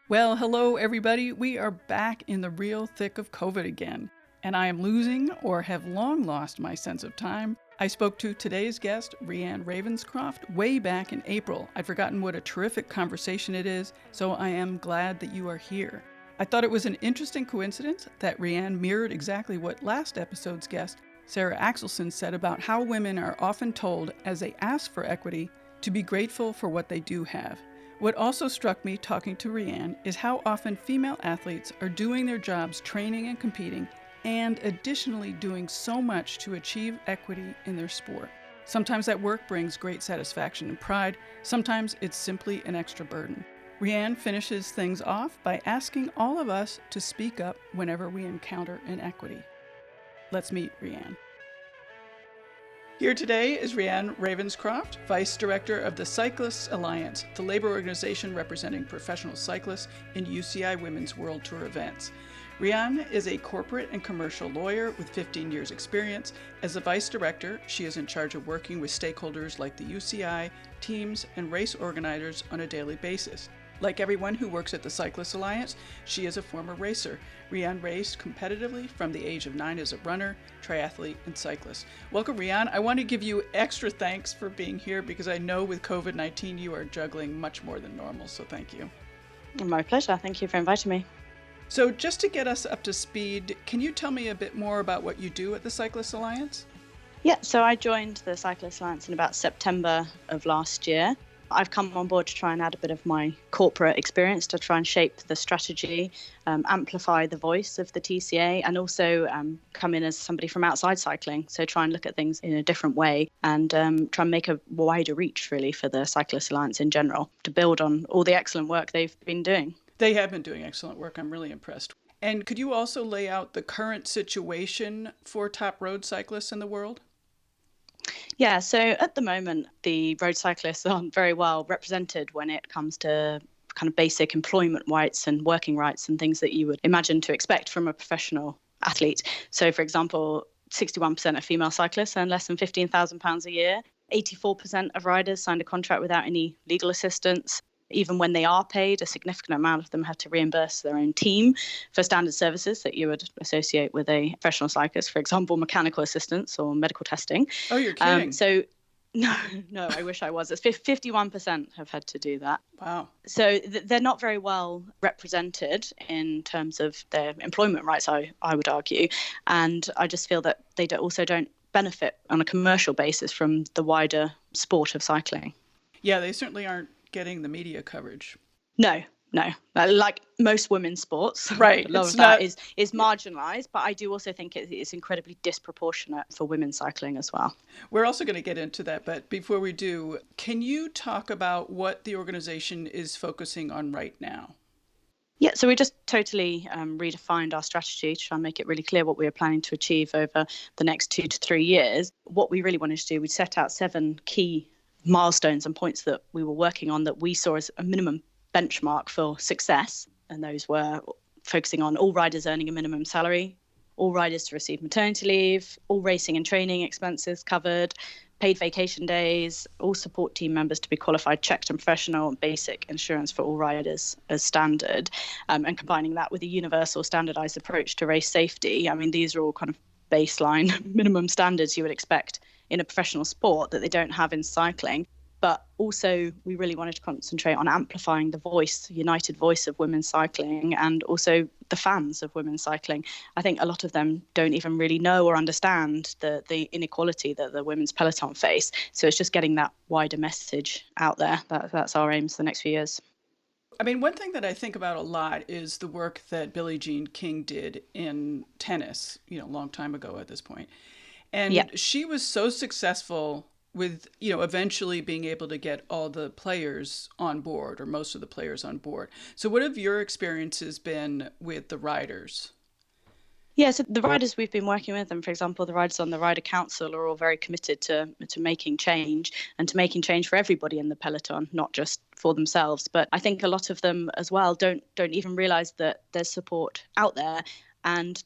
Well, hello everybody. We are back in the real thick of COVID again, and I am losing or have long lost my sense of time. I spoke to today's guest, Rhian Ravenscroft, way back in April. I'd forgotten what a terrific conversation it is, so I am glad that you are here. I thought it was an interesting coincidence that Rhian mirrored exactly what last episode's guest, Sarah Axelson, said about how women are often told, as they ask for equity, to be grateful for what they do have. What also struck me talking to Rhian is how often female athletes are doing their jobs training and competing, and additionally doing so much to achieve equity in their sport. Sometimes that work brings great satisfaction and pride, sometimes it's simply an extra burden. Rhian finishes things off by asking all of us to speak up whenever we encounter inequity. Let's meet Rhian. Here today is Rhian Ravenscroft, Vice Director of the Cyclists Alliance, the labor organization representing professional cyclists in UCI Women's World Tour events. Rhian is a corporate and commercial lawyer with 15 years experience. As a Vice Director, she is in charge of working with stakeholders like the UCI, teams, and race organizers on a daily basis. Like everyone who works at the Cyclists Alliance, she is a former racer. Rhian raced competitively from the age of 9 as a runner, triathlete, and cyclist. Welcome, Rhian. I want to give you extra thanks for being here because I know with COVID-19 you are juggling much more than normal, so thank you. My pleasure. Thank you for inviting me. So just to get us up to speed, can you tell me a bit more about what you do at the Cyclists Alliance? Yeah, so I joined the Cyclists Alliance in about September of last year. I've come on board to try and add a bit of my corporate experience to try and shape the strategy, amplify the voice of the TCA, and also come in as somebody from outside cycling. So try and look at things in a different way and try and make a wider reach, really, for the Cyclists Alliance in general, to build on all the excellent work they've been doing. They have been doing excellent work. I'm really impressed. And could you also lay out the current situation for top road cyclists in the world? Yeah, so at the moment, the road cyclists aren't very well represented when it comes to kind of basic employment rights and working rights and things that you would imagine to expect from a professional athlete. So, for example, 61% of female cyclists earn less than £15,000 a year. 84% of riders signed a contract without any legal assistance. Even when they are paid, a significant amount of them have to reimburse their own team for standard services that you would associate with a professional cyclist, for example, mechanical assistance or medical testing. Oh, you're kidding. No, I wish I was. It's 51% have had to do that. Wow. So they're not very well represented in terms of their employment rights, I would argue. And I just feel that they also don't benefit on a commercial basis from the wider sport of cycling. Yeah, they certainly aren't getting the media coverage. No. Like most women's sports, right? A lot of that is marginalised, but I do also think it's incredibly disproportionate for women's cycling as well. We're also going to get into that, but before we do, can you talk about what the organization is focusing on right now? Yeah, so we just totally redefined our strategy to try and make it really clear what we are planning to achieve over the next 2 to 3 years. What we really wanted to do, we set out 7 key milestones and points that we were working on that we saw as a minimum benchmark for success. And those were focusing on all riders earning a minimum salary, all riders to receive maternity leave, all racing and training expenses covered, paid vacation days, all support team members to be qualified, checked and professional, and basic insurance for all riders as standard. And combining that with a universal standardized approach to race safety. I mean, these are all kind of baseline minimum standards you would expect in a professional sport that they don't have in cycling. But also we really wanted to concentrate on amplifying the voice, the united voice of women's cycling, and also the fans of women's cycling. I think a lot of them don't even really know or understand the inequality that the women's peloton face. So it's just getting that wider message out there. That's our aims for the next few years. I mean, one thing that I think about a lot is the work that Billie Jean King did in tennis, a long time ago at this point. And she was so successful with, eventually being able to get all the players on board, or most of the players on board. So what have your experiences been with the riders? Yeah, so the riders we've been working with, and for example, the riders on the Rider Council are all very committed to making change and to making change for everybody in the peloton, not just for themselves. But I think a lot of them as well don't even realise that there's support out there. And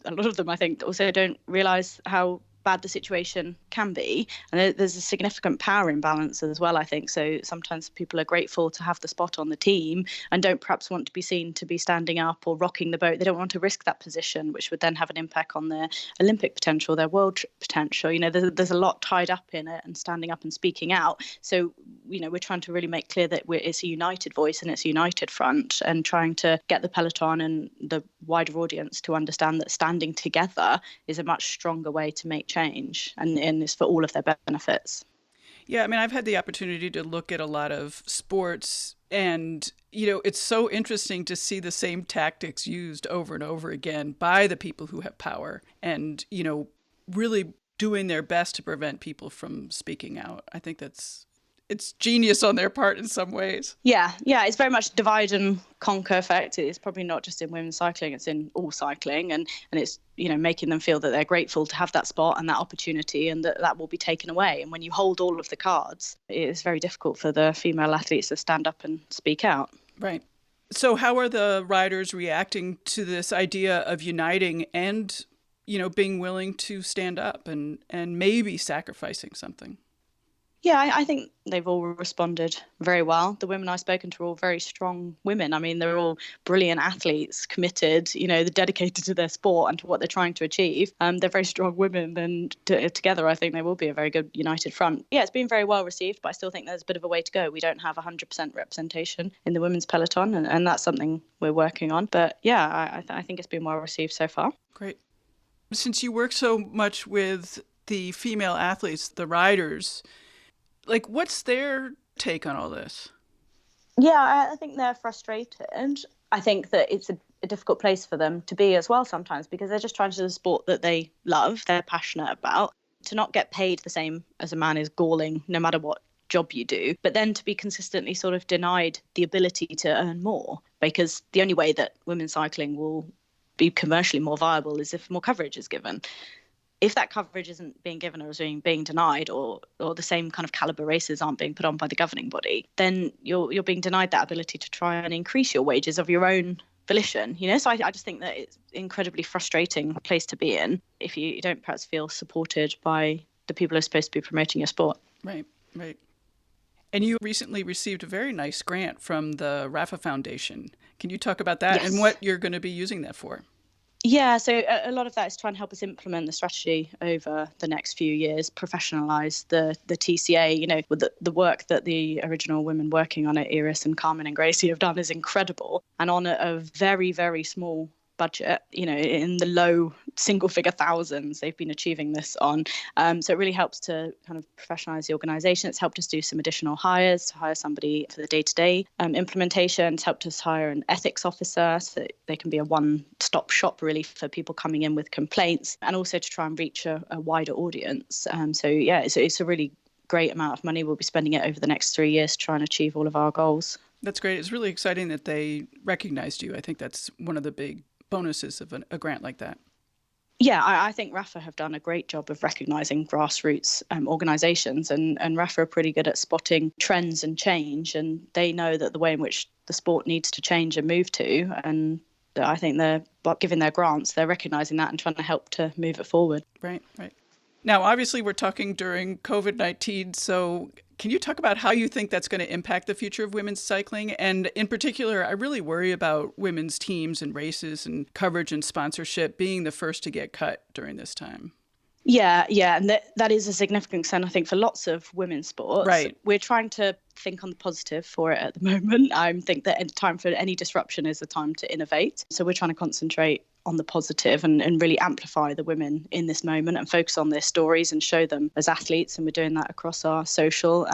a lot of them, I think, also don't realise how bad the situation can be. And there's a significant power imbalance as well, I think. So sometimes people are grateful to have the spot on the team and don't perhaps want to be seen to be standing up or rocking the boat. They don't want to risk that position, which would then have an impact on their Olympic potential, their world potential. There's a lot tied up in it, and standing up and speaking out. So, we're trying to really make clear that it's a united voice and it's a united front, and trying to get the peloton and the wider audience to understand that standing together is a much stronger way to make change, and it's for all of their benefits. Yeah, I mean, I've had the opportunity to look at a lot of sports, and, it's so interesting to see the same tactics used over and over again by the people who have power and, really doing their best to prevent people from speaking out. I think it's genius on their part in some ways. Yeah, it's very much divide and conquer effect. It's probably not just in women's cycling, it's in all cycling, and it's making them feel that they're grateful to have that spot and that opportunity, and that will be taken away. And when you hold all of the cards, it's very difficult for the female athletes to stand up and speak out. Right. So how are the riders reacting to this idea of uniting and being willing to stand up and maybe sacrificing something? Yeah, I think they've all responded very well. The women I've spoken to are all very strong women. I mean, they're all brilliant athletes, committed, they're dedicated to their sport and to what they're trying to achieve. They're very strong women, and together I think they will be a very good united front. Yeah, it's been very well received, but I still think there's a bit of a way to go. We don't have 100% representation in the women's peloton, and that's something we're working on. But yeah, I think it's been well received so far. Great. Since you work so much with the female athletes, the riders, what's their take on all this? Yeah, I think they're frustrated. I think that it's a difficult place for them to be as well sometimes, because they're just trying to do the sport that they love, they're passionate about. To not get paid the same as a man is galling, no matter what job you do, but then to be consistently sort of denied the ability to earn more, because the only way that women's cycling will be commercially more viable is if more coverage is given. If that coverage isn't being given or is being denied, or the same kind of caliber races aren't being put on by the governing body, then you're being denied that ability to try and increase your wages of your own volition. So I just think that it's an incredibly frustrating place to be in if you don't perhaps feel supported by the people who are supposed to be promoting your sport. Right. And you recently received a very nice grant from the Rapha Foundation. Can you talk about that? Yes. And what you're going to be using that for? Yeah, so a lot of that is trying to help us implement the strategy over the next few years, professionalise the TCA. With the work that the original women working on it, Iris and Carmen and Gracie, have done is incredible. And on a very, very small budget, in the low single-figure thousands, they've been achieving this on. So it really helps to kind of professionalise the organisation. It's helped us do some additional hires, to hire somebody for the day-to-day implementation. It's helped us hire an ethics officer so that they can be a one-stop shop really for people coming in with complaints, and also to try and reach a wider audience. It's a really great amount of money. We'll be spending it over the next 3 years to try and achieve all of our goals. That's great. It's really exciting that they recognized you. I think that's one of the big bonuses of a grant like that. Yeah, I think Rapha have done a great job of recognising grassroots organisations, and Rapha are pretty good at spotting trends and change, and they know that the way in which the sport needs to change and move to, and I think they're giving their grants, they're recognising that and trying to help to move it forward. Right. Now, obviously, we're talking during COVID-19, so can you talk about how you think that's going to impact the future of women's cycling? And in particular, I really worry about women's teams and races and coverage and sponsorship being the first to get cut during this time. Yeah, and that is a significant concern, I think, for lots of women's sports. Right. We're trying to think on the positive for it at the moment. I think that any time for any disruption is a time to innovate. So we're trying to concentrate on the positive and really amplify the women in this moment and focus on their stories and show them as athletes. And we're doing that across our social.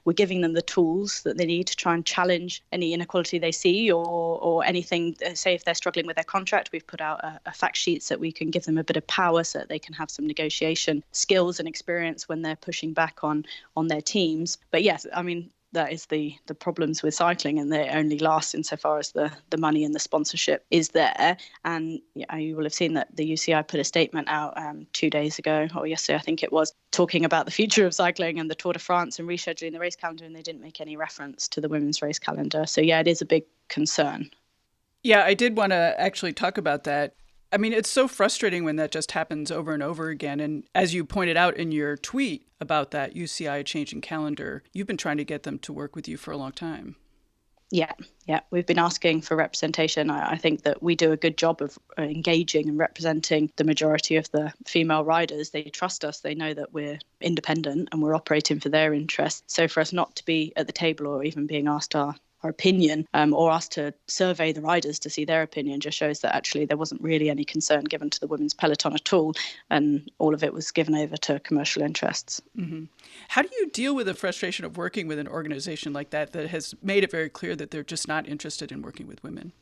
We're giving them the tools that they need to try and challenge any inequality they see or anything. Say if they're struggling with their contract, we've put out a fact sheet so that we can give them a bit of power so that they can have some negotiation skills and experience when they're pushing back on their teams. But yes, I mean, that is the problems with cycling, and they only last insofar as the money and the sponsorship is there. And you will have seen that the UCI put a statement out 2 days ago, or yesterday I think it was, talking about the future of cycling and the Tour de France and rescheduling the race calendar, and they didn't make any reference to the women's race calendar. So it is a big concern. Yeah, I did want to actually talk about that. I mean, it's so frustrating when that just happens over and over again. And as you pointed out in your tweet about that UCI changing calendar, you've been trying to get them to work with you for a long time. Yeah. We've been asking for representation. I think that we do a good job of engaging and representing the majority of the female riders. They trust us. They know that we're independent and we're operating for their interests. So for us not to be at the table or even being asked our opinion or asked to survey the riders to see their opinion just shows that actually there wasn't really any concern given to the women's peloton at all, and all of it was given over to commercial interests. Mm-hmm. How do you deal with the frustration of working with an organization like that has made it very clear that they're just not interested in working with women?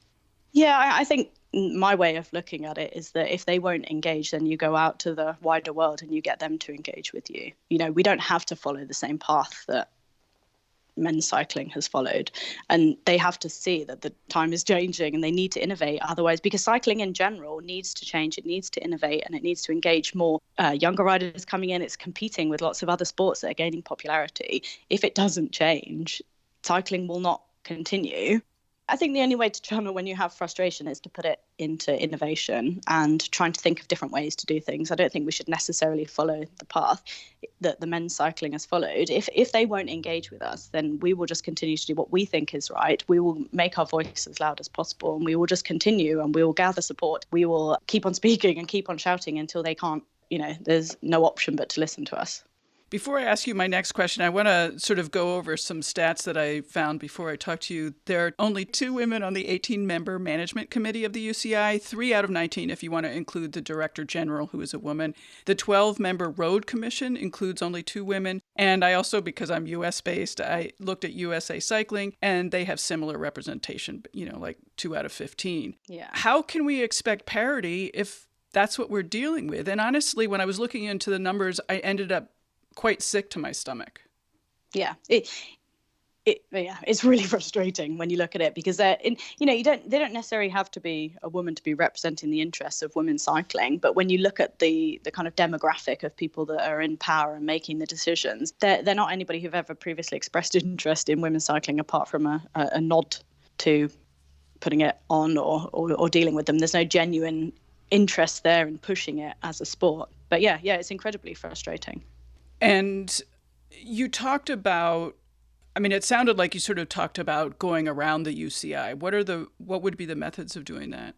Yeah, I think my way of looking at it is that if they won't engage, then you go out to the wider world and you get them to engage with you. You know, we don't have to follow the same path that men's cycling has followed, and they have to see that the time is changing and they need to innovate otherwise, because cycling in general needs to change, it needs to innovate, and it needs to engage more younger riders coming in. It's competing with lots of other sports that are gaining popularity. If it doesn't change, cycling will not continue. I think the only way to channel when you have frustration is to put it into innovation and trying to think of different ways to do things. I don't think we should necessarily follow the path that the men's cycling has followed. If they won't engage with us, then we will just continue to do what we think is right. We will make our voice as loud as possible, and we will just continue, and we will gather support. We will keep on speaking and keep on shouting until they can't, there's no option but to listen to us. Before I ask you my next question, I want to sort of go over some stats that I found before I talk to you. There are only 2 women on the 18-member management committee of the UCI, 3 out of 19 if you want to include the director general, who is a woman. The 12-member road commission includes only 2 women. And I also, because I'm US-based, I looked at USA Cycling, and they have similar representation, like 2 out of 15. Yeah. How can we expect parity if that's what we're dealing with? And honestly, when I was looking into the numbers, I ended up quite sick to my stomach. Yeah, it's really frustrating when you look at it, because they don't necessarily have to be a woman to be representing the interests of women cycling. But when you look at the kind of demographic of people that are in power and making the decisions, they're not anybody who've ever previously expressed interest in women's cycling apart from a nod to putting it on or dealing with them. There's no genuine interest there in pushing it as a sport. But yeah, it's incredibly frustrating. And you talked about, it sounded like you sort of talked about going around the UCI. What would be the methods of doing that?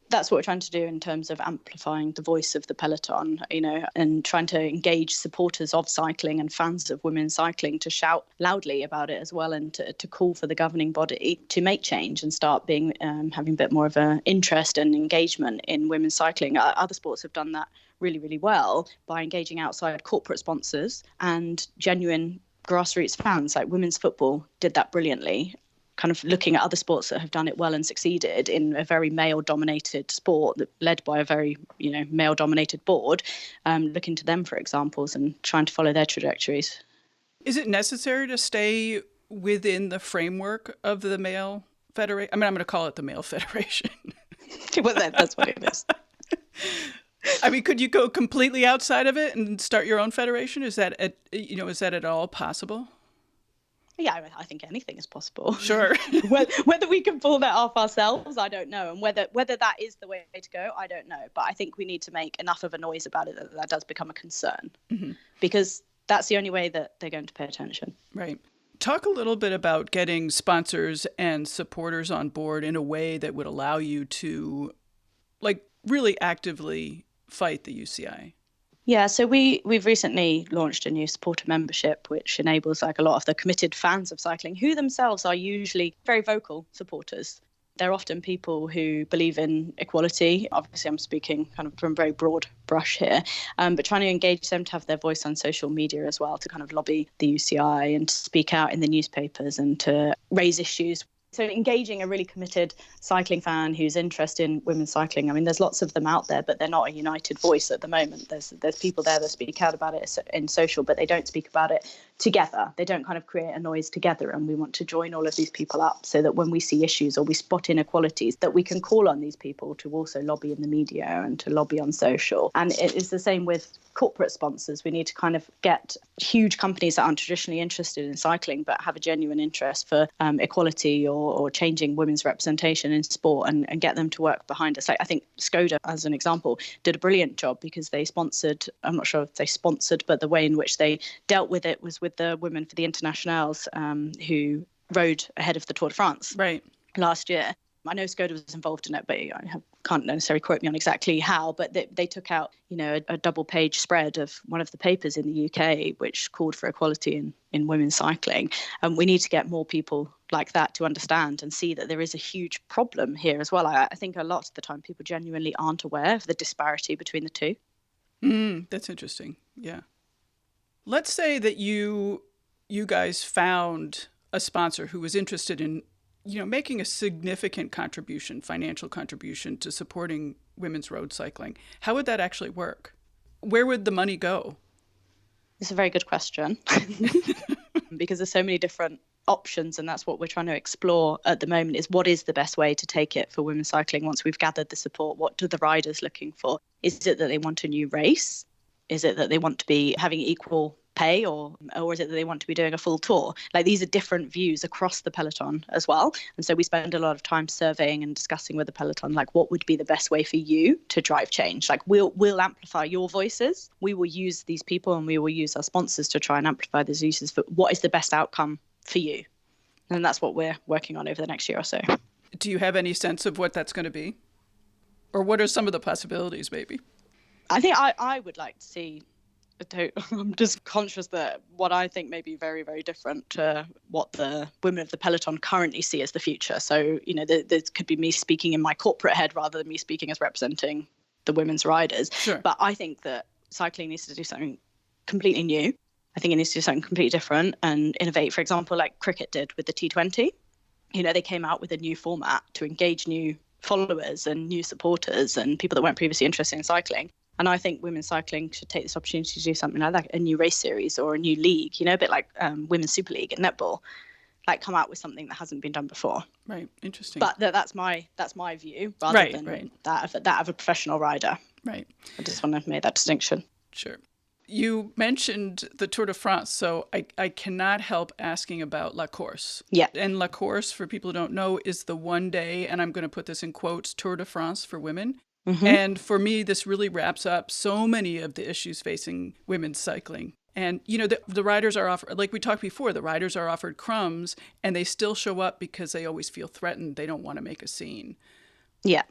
That's what we're trying to do in terms of amplifying the voice of the peloton, and trying to engage supporters of cycling and fans of women's cycling to shout loudly about it as well, and to call for the governing body to make change and start being having a bit more of an interest and engagement in women's cycling. Other sports have done that really, really well by engaging outside corporate sponsors and genuine grassroots fans. Like women's football did that brilliantly, kind of looking at other sports that have done it well and succeeded in a very male-dominated sport led by a very, male-dominated board, looking to them for examples and trying to follow their trajectories. Is it necessary to stay within the framework of the male federation? I'm going to call it the male federation. Well, that's what it is. Could you go completely outside of it and start your own federation? Is that at all possible? Yeah, I think anything is possible. Sure. Whether we can pull that off ourselves, I don't know. And whether that is the way to go, I don't know. But I think we need to make enough of a noise about it that does become a concern. Mm-hmm. Because that's the only way that they're going to pay attention. Right. Talk a little bit about getting sponsors and supporters on board in a way that would allow you to, really actively fight the UCI. Yeah, so we've recently launched a new supporter membership, which enables a lot of the committed fans of cycling, who themselves are usually very vocal supporters. They're often people who believe in equality. Obviously, I'm speaking kind of from a very broad brush here, but trying to engage them to have their voice on social media as well, to kind of lobby the UCI and to speak out in the newspapers and to raise issues. So engaging a really committed cycling fan who's interested in women's cycling. There's lots of them out there, but they're not a united voice at the moment. There's people there that speak out about it in social, but they don't speak about it together. They don't kind of create a noise together. And we want to join all of these people up so that when we see issues or we spot inequalities, that we can call on these people to also lobby in the media and to lobby on social. And it is the same with corporate sponsors. We need to kind of get huge companies that aren't traditionally interested in cycling but have a genuine interest for equality or changing women's representation in sport and get them to work behind us. Like, I think Skoda, as an example, did a brilliant job because they sponsored, I'm not sure if they sponsored, but the way in which they dealt with it was with the women for the Internationals who rode ahead of the Tour de France last year. I know Skoda was involved in it, but I can't necessarily quote me on exactly how, but they took out, a double-page spread of one of the papers in the UK, which called for equality in women's cycling. And we need to get more people like that to understand and see that there is a huge problem here as well. I think a lot of the time people genuinely aren't aware of the disparity between the two. That's interesting. Yeah. Let's say that you guys found a sponsor who was interested in making a significant contribution, financial contribution to supporting women's road cycling. How would that actually work? Where would the money go? It's a very good question because there's so many different options, and that's what we're trying to explore at the moment, is what is the best way to take it for women's cycling once we've gathered the support? What do the riders looking for? Is it that they want a new race? Is it that they want to be having equal pay, or is it that they want to be doing a full tour? Like, these are different views across the peloton as well. And so we spend a lot of time surveying and discussing with the peloton, like, what would be the best way for you to drive change? Like, we'll amplify your voices. We will use these people and we will use our sponsors to try and amplify those uses for what is the best outcome for you. And that's what we're working on over the next year or so. Do you have any sense of what that's going to be? Or what are some of the possibilities, maybe? I think I would like to see, I'm just conscious that what I think may be very, very different to what the women of the peloton currently see as the future. So, this could be me speaking in my corporate head rather than me speaking as representing the women's riders. Sure. But I think that cycling needs to do something completely new. I think it needs to do something completely different and innovate, for example, like cricket did with the T20. They came out with a new format to engage new followers and new supporters and people that weren't previously interested in cycling. And I think women's cycling should take this opportunity to do something like that, a new race series or a new league, a bit like Women's Super League in netball, like come out with something that hasn't been done before. Right, interesting. But that's my view rather than that of a professional rider. Right. I just want to make that distinction. Sure. You mentioned the Tour de France, so I cannot help asking about La Course. Yeah. And La Course, for people who don't know, is the one day, and I'm going to put this in quotes, Tour de France for women. Mm-hmm. And for me, this really wraps up so many of the issues facing women's cycling. And, the riders are offered, like we talked before, the riders are offered crumbs and they still show up because they always feel threatened. They don't want to make a scene. Yeah.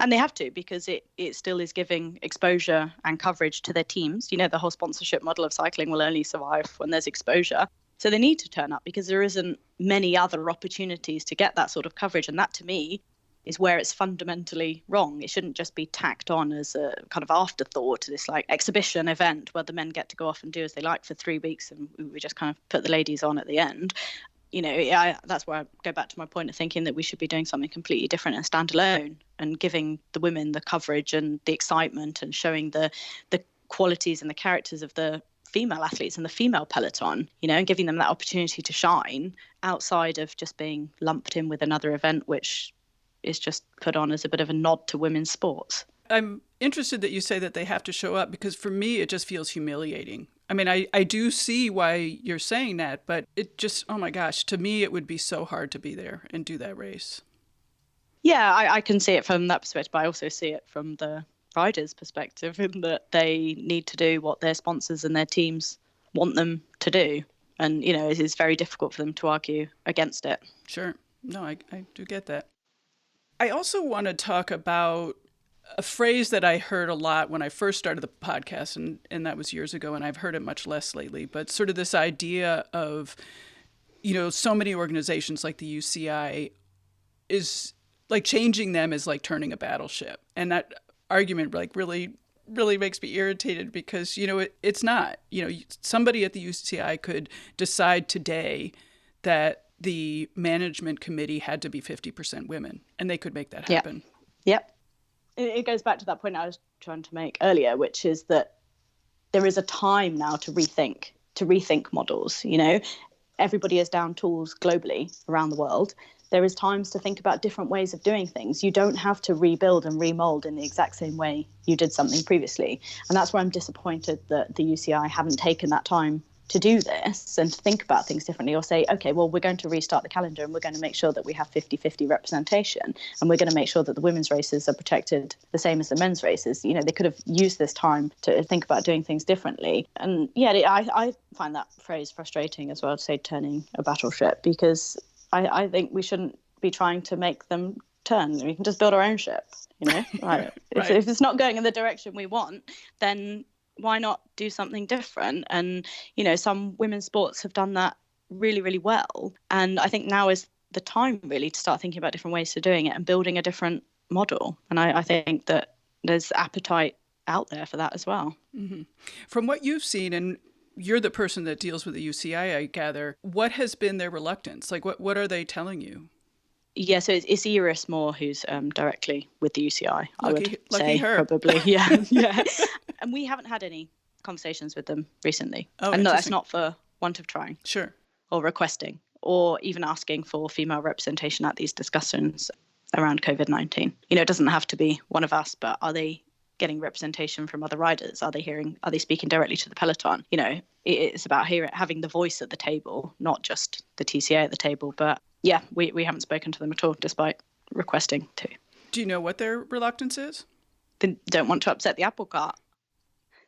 And they have to, because it still is giving exposure and coverage to their teams. The whole sponsorship model of cycling will only survive when there's exposure. So they need to turn up because there isn't many other opportunities to get that sort of coverage. And that, to me, is where it's fundamentally wrong. It shouldn't just be tacked on as a kind of afterthought to this like exhibition event where the men get to go off and do as they like for 3 weeks and we just kind of put the ladies on at the end. That's where I go back to my point of thinking that we should be doing something completely different and standalone and giving the women the coverage and the excitement and showing the qualities and the characters of the female athletes and the female peloton, and giving them that opportunity to shine outside of just being lumped in with another event, which is just put on as a bit of a nod to women's sports. I'm interested that you say that they have to show up because for me, it just feels humiliating. I mean, I do see why you're saying that, but it just, oh my gosh, to me, it would be so hard to be there and do that race. Yeah, I can see it from that perspective, but I also see it from the riders' perspective in that they need to do what their sponsors and their teams want them to do. And, it is very difficult for them to argue against it. Sure. No, I do get that. I also want to talk about a phrase that I heard a lot when I first started the podcast, and that was years ago, and I've heard it much less lately, but sort of this idea of, so many organizations like the UCI is like changing them is like turning a battleship. And that argument like really makes me irritated because, it's not. Somebody at the UCI could decide today that the management committee had to be 50% women, and they could make that happen. Yep. It goes back to that point I was trying to make earlier, which is that there is a time now to rethink to rethink models. Everybody is down tools globally around the world. There is times to think about different ways of doing things. You don't have to rebuild and remold in the exact same way you did something previously. And that's where I'm disappointed that the UCI haven't taken that time to do this and to think about things differently, or say, okay, well, we're going to restart the calendar and we're going to make sure that we have 50-50 representation, and we're going to make sure that the women's races are protected the same as the men's races. They could have used this time to think about doing things differently. And yeah, I find that phrase frustrating as well, to say turning a battleship, because I think we shouldn't be trying to make them turn. We can just build our own ship, Right. Right. If it's not going in the direction we want, then why not do something different? And, some women's sports have done that really, really well. And I think now is the time really to start thinking about different ways of doing it and building a different model. And I think that there's appetite out there for that as well. Mm-hmm. From what you've seen, and you're the person that deals with the UCI, I gather, what has been their reluctance? Like, what are they telling you? Yeah, so it's Iris Moore who's directly with the UCI. Lucky say her. Probably, yeah. And we haven't had any conversations with them recently. Oh, and no, that's not for want of trying. Sure. Or requesting, or even asking for female representation at these discussions around COVID-19. It doesn't have to be one of us, but are they getting representation from other riders? Are they speaking directly to the peloton? It's about having the voice at the table, not just the TCA at the table. But yeah, we haven't spoken to them at all, despite requesting to. Do you know what their reluctance is? They don't want to upset the apple cart.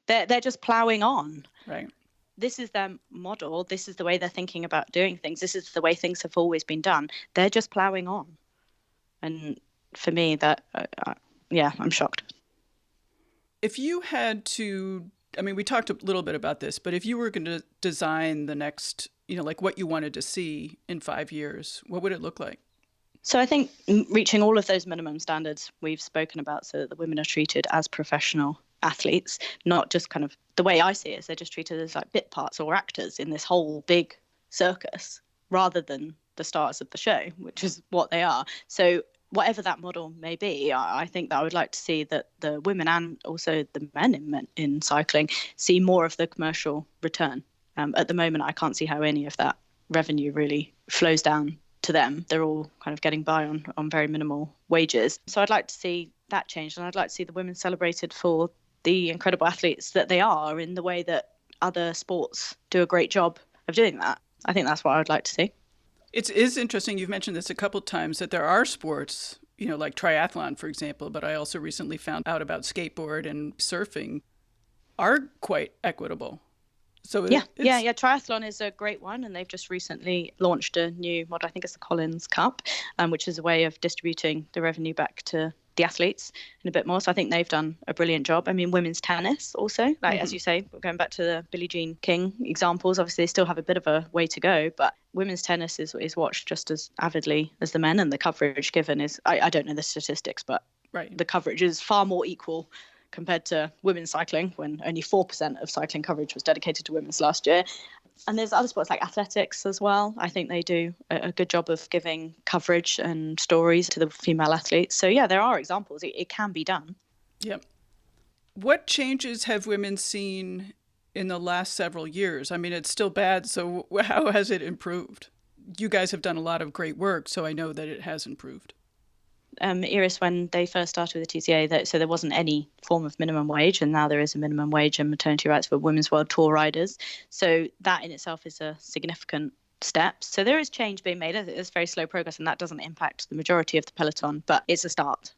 They're just ploughing on. Right. This is their model. This is the way they're thinking about doing things. This is the way things have always been done. They're just ploughing on. And for me, that, I'm shocked. If you had to, we talked a little bit about this, but if you were going to design the next, like what you wanted to see in 5 years, what would it look like? So I think reaching all of those minimum standards we've spoken about, so that the women are treated as professional athletes, not just kind of the way I see it, is they're just treated as like bit parts or actors in this whole big circus, rather than the stars of the show, which is what they are. So whatever that model may be, I think that I would like to see that the women and also the men in cycling see more of the commercial return. At the moment, I can't see how any of that revenue really flows down to them. They're all kind of getting by on very minimal wages. So I'd like to see that change, and I'd like to see the women celebrated for the incredible athletes that they are, in the way that other sports do a great job of doing that. I think that's what I would like to see. It is interesting, you've mentioned this a couple of times, that there are sports, like triathlon, for example, but I also recently found out about skateboard and surfing are quite equitable. So yeah. Triathlon is a great one, and they've just recently launched a new model. I think it's the Collins Cup, which is a way of distributing the revenue back to the athletes in a bit more. So I think they've done a brilliant job. Women's tennis also, as you say, going back to the Billie Jean King examples, obviously they still have a bit of a way to go, but women's tennis is watched just as avidly as the men, and the coverage given is, I don't know the statistics, but right, the coverage is far more equal compared to women's cycling, when only 4% of cycling coverage was dedicated to women's last year. And there's other sports like athletics as well. I think they do a good job of giving coverage and stories to the female athletes. So yeah, there are examples. It can be done. Yep. What changes have women seen in the last several years? It's still bad, so how has it improved? You guys have done a lot of great work, so I know that it has improved. Iris, when they first started with the TCA, so there wasn't any form of minimum wage, and now there is a minimum wage and maternity rights for women's world tour riders. So that in itself is a significant step. So there is change being made. It's very slow progress, and that doesn't impact the majority of the peloton, but it's a start.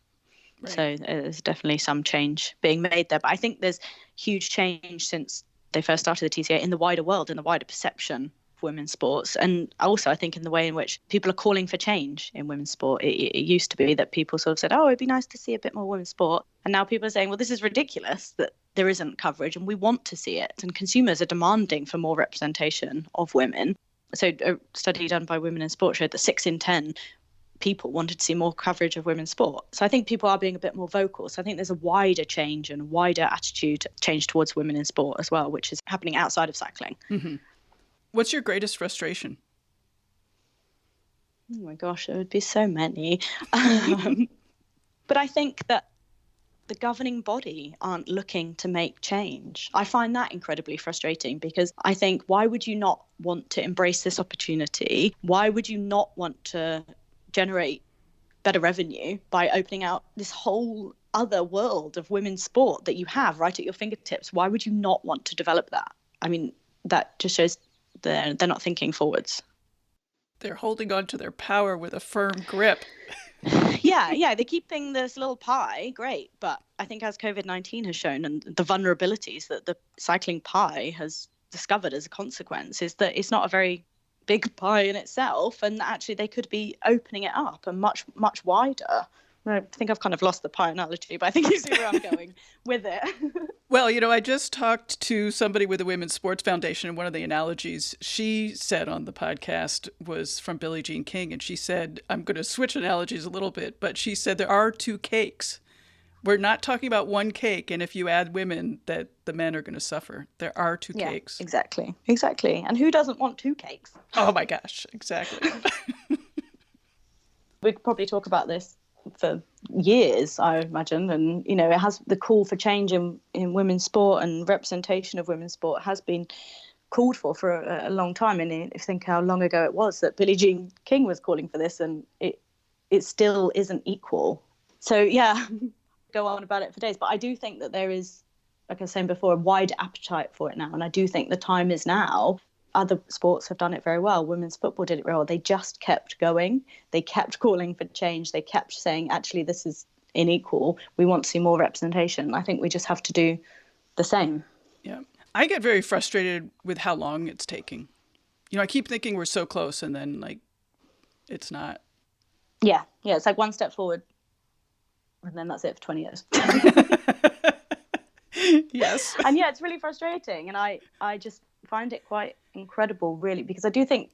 Right. So there's definitely some change being made there. But I think there's huge change since they first started the TCA in the wider world, in the wider perception women's sports, and also I think in the way in which people are calling for change in women's sport. It used to be that people sort of said, it'd be nice to see a bit more women's sport, and now people are saying, well, this is ridiculous that there isn't coverage, and we want to see it, and consumers are demanding for more representation of women. So a study done by Women in Sport showed that 6 in 10 people wanted to see more coverage of women's sport. So I think people are being a bit more vocal. So I think there's a wider change and a wider attitude change towards women in sport as well, which is happening outside of cycling. Mm-hmm. What's your greatest frustration? Oh my gosh, there would be so many. But I think that the governing body aren't looking to make change. I find that incredibly frustrating because I think, why would you not want to embrace this opportunity? Why would you not want to generate better revenue by opening out this whole other world of women's sport that you have right at your fingertips? Why would you not want to develop that? I mean, that just shows they're not thinking forwards. They're holding on to their power with a firm grip. Yeah, they're keeping this little pie, great. But I think as COVID-19 has shown, and the vulnerabilities that the cycling pie has discovered as a consequence, is that it's not a very big pie in itself, and actually they could be opening it up and much, much wider. I think I've kind of lost the pie analogy, but I think you see where I'm going with it. Well, I just talked to somebody with the Women's Sports Foundation, and one of the analogies she said on the podcast was from Billie Jean King. And she said, I'm going to switch analogies a little bit, but she said there are two cakes. We're not talking about one cake, and if you add women, that the men are going to suffer. There are two cakes. Exactly. And who doesn't want two cakes? Oh my gosh, exactly. We could probably talk about this for years, I imagine, and it has, the call for change in women's sport and representation of women's sport has been called for a long time. And if you think how long ago it was that Billie Jean King was calling for this, and it still isn't equal. So yeah, go on about it for days, but I do think that there is, like I was saying before, a wide appetite for it now, and I do think the time is now. Other sports have done it very well. Women's football did it very well. They just kept going. They kept calling for change. They kept saying, actually, this is unequal. We want to see more representation. I think we just have to do the same. Yeah. I get very frustrated with how long it's taking. I keep thinking we're so close, and then, it's not. Yeah. It's like one step forward, and then that's it for 20 years. Yes. And yeah, it's really frustrating. And I just find it quite incredible, really, because I do think,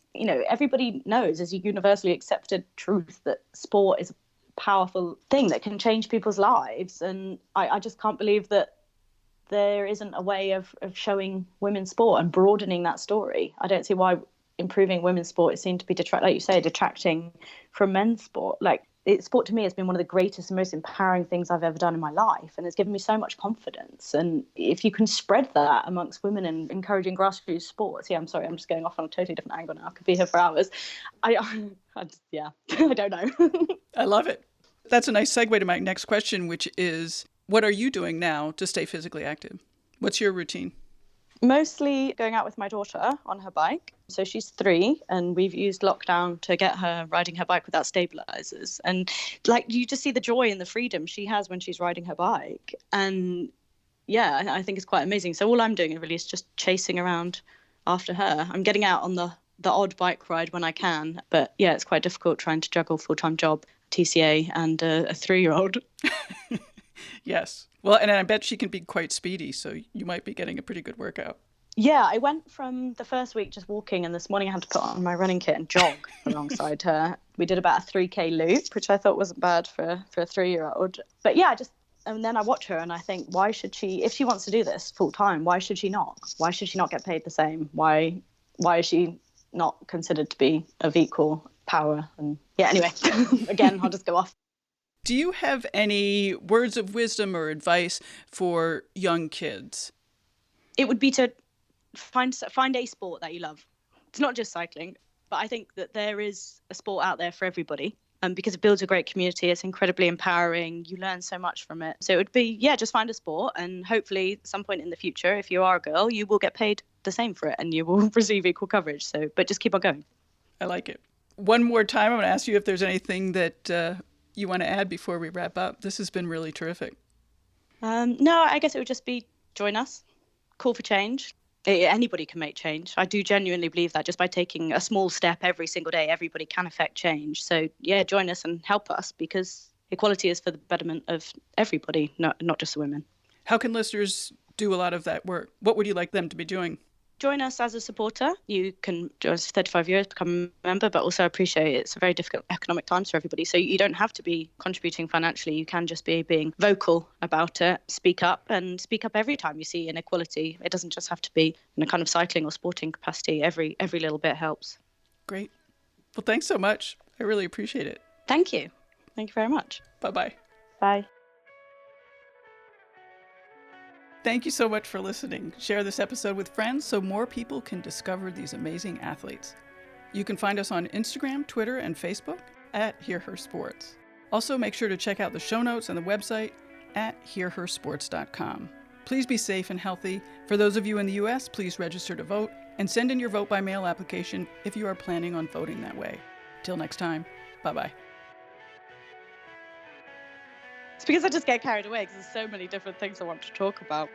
everybody knows, as a universally accepted truth, that sport is a powerful thing that can change people's lives. And I just can't believe that there isn't a way of showing women's sport and broadening that story. I don't see why improving women's sport seems to be, like you say, detracting from men's sport. Sport to me has been one of the greatest and most empowering things I've ever done in my life, and it's given me so much confidence. And if you can spread that amongst women and encouraging grassroots sports, I'm sorry, I'm just going off on a totally different angle now. I could be here for hours. I don't know. I love it. That's a nice segue to my next question, which is, what are you doing now to stay physically active? What's your routine? Mostly going out with my daughter on her bike. So she's 3, and we've used lockdown to get her riding her bike without stabilizers. And you just see the joy and the freedom she has when she's riding her bike. And yeah, I think it's quite amazing. So all I'm doing really is just chasing around after her. I'm getting out on the odd bike ride when I can. But yeah, it's quite difficult trying to juggle full-time job, TCA, and a 3-year-old. Yes. Well, and I bet she can be quite speedy, so you might be getting a pretty good workout. Yeah, I went from the first week just walking, and this morning I had to put on my running kit and jog alongside her. We did about a 3K loop, which I thought wasn't bad for a 3-year-old. But yeah, and then I watch her and I think, why should she, if she wants to do this full time, why should she not? Why should she not get paid the same? Why is she not considered to be of equal power? And yeah, anyway, again, I'll just go off. Do you have any words of wisdom or advice for young kids? It would be to find a sport that you love. It's not just cycling, but I think that there is a sport out there for everybody. Because it builds a great community. It's incredibly empowering. You learn so much from it. So it would be, just find a sport, and hopefully at some point in the future, if you are a girl, you will get paid the same for it and you will receive equal coverage. But just keep on going. I like it. One more time, I'm going to ask you if there's anything that you want to add before we wrap up. This has been really terrific. No, I guess it would just be join us, call for change. Anybody can make change. I do genuinely believe that just by taking a small step every single day, everybody can affect change. So yeah, join us and help us, because equality is for the betterment of everybody, not just the women. How can listeners do a lot of that work? What would you like them to be doing? Join us as a supporter. You can join us for 35 years, become a member, but also appreciate it's a very difficult economic times for everybody. So you don't have to be contributing financially. You can just be being vocal about it, speak up every time you see inequality. It doesn't just have to be in a kind of cycling or sporting capacity. Every little bit helps. Great. Well, thanks so much. I really appreciate it. Thank you. Thank you very much. Bye-bye. Bye. Thank you so much for listening. Share this episode with friends so more people can discover these amazing athletes. You can find us on Instagram, Twitter, and Facebook at Hear Her Sports. Also, make sure to check out the show notes and the website at hearhersports.com. Please be safe and healthy. For those of you in the U.S., please register to vote and send in your vote by mail application if you are planning on voting that way. Till next time, bye-bye. It's because I just get carried away because there's so many different things I want to talk about.